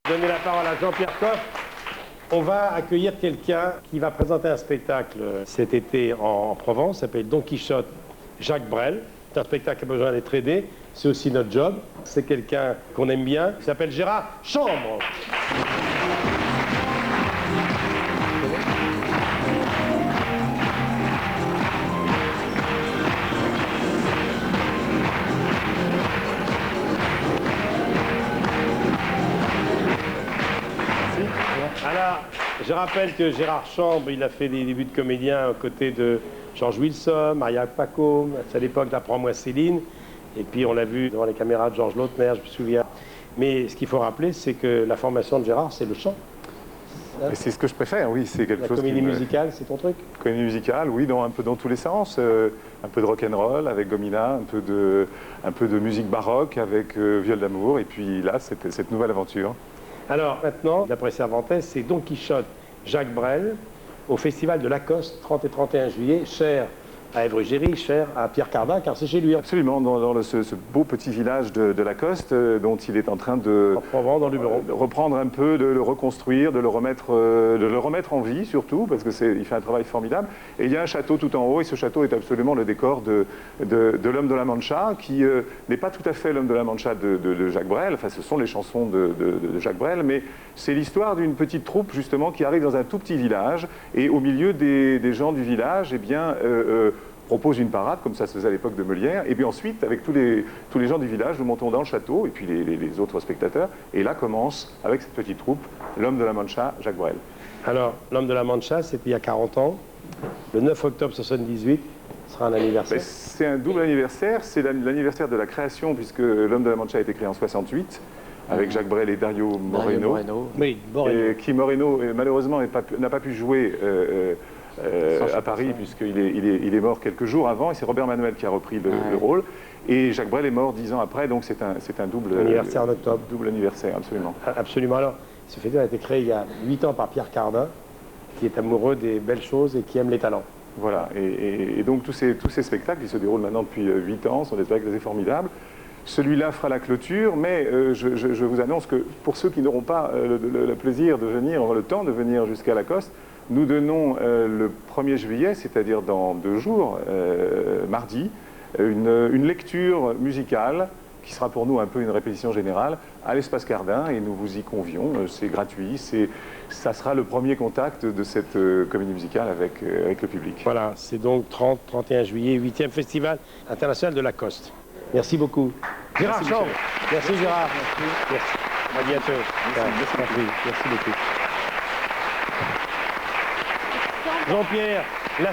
Donner la parole à Jean-Pierre Coff. On va accueillir quelqu'un qui va présenter un spectacle cet été en Provence, s'appelle Don Quichotte Jacques Brel. C'est un spectacle qui a besoin d'être aidé, c'est aussi notre job. C'est quelqu'un qu'on aime bien, il s'appelle Gérard Chambre. Alors, je rappelle que Gérard Chambre, il a fait des débuts de comédien aux côtés de Georges Wilson, Maria Paco, c'est à l'époque d'Apprends-moi Céline, et puis on l'a vu devant les caméras de Georges Lautner, je me souviens. Mais ce qu'il faut rappeler, c'est que la formation de Gérard, c'est le chant. C'est ce que je préfère, oui, c'est quelque chose. La comédie musicale, c'est ton truc? Comédie musicale, oui, un peu dans tous les sens. Un peu de rock'n'roll avec Gomina, un peu de musique baroque avec Viol d'amour, et puis là, c'était cette nouvelle aventure. Alors maintenant, d'après Cervantes, c'est Don Quichotte Jacques Brel au Festival de Lacoste, 30 et 31 juillet, cher à Èvre-Géry, cher à Pierre Cardin, car c'est chez lui. Absolument, dans ce beau petit village de Lacoste, dont il est en train de reprendre un peu, de le reconstruire, de le remettre en vie surtout, parce qu'il fait un travail formidable. Et il y a un château tout en haut, et ce château est absolument le décor de l'Homme de la Mancha, qui n'est pas tout à fait l'Homme de la Mancha de Jacques Brel, enfin ce sont les chansons de Jacques Brel, mais c'est l'histoire d'une petite troupe justement qui arrive dans un tout petit village, et au milieu des gens du village, eh bien, propose une parade, comme ça se faisait à l'époque de Molière, et puis ensuite, avec tous les gens du village, nous montons dans le château, et puis les autres spectateurs, et là commence, avec cette petite troupe, l'Homme de la Mancha, Jacques Brel. Alors, l'Homme de la Mancha, c'était il y a 40 ans, le 9 octobre 78, sera un anniversaire. C'est un double anniversaire, c'est l'anniversaire de la création, puisque l'Homme de la Mancha a été créé en 68, avec Jacques Brel et Dario Moreno. Oui, Moreno. Et qui, Moreno, malheureusement, n'a pas pu jouer à Paris, puisqu'il est mort quelques jours avant, et c'est Robert Manuel qui a repris le rôle. Et Jacques Brel est mort 10 ans après, donc c'est un double anniversaire en octobre. Double anniversaire, absolument. Absolument. Alors, ce festival a été créé il y a 8 ans par Pierre Cardin, qui est amoureux des belles choses et qui aime les talents. Voilà, et donc tous ces spectacles, qui se déroulent maintenant depuis 8 ans, sont des spectacles assez formidables. Celui-là fera la clôture, mais je vous annonce que pour ceux qui n'auront pas le plaisir de venir, le temps de venir jusqu'à Lacoste, nous donnons le 1er juillet, c'est-à-dire dans 2 jours, mardi, une lecture musicale qui sera pour nous un peu une répétition générale à l'Espace Cardin, et nous vous y convions, c'est gratuit, ça sera le premier contact de cette comédie musicale avec le public. Voilà, c'est donc 30-31 juillet, 8e Festival international de Lacoste. Merci beaucoup. Gérard Chambre. Merci Gérard. Merci. À bientôt. Merci beaucoup. Jean-Pierre, la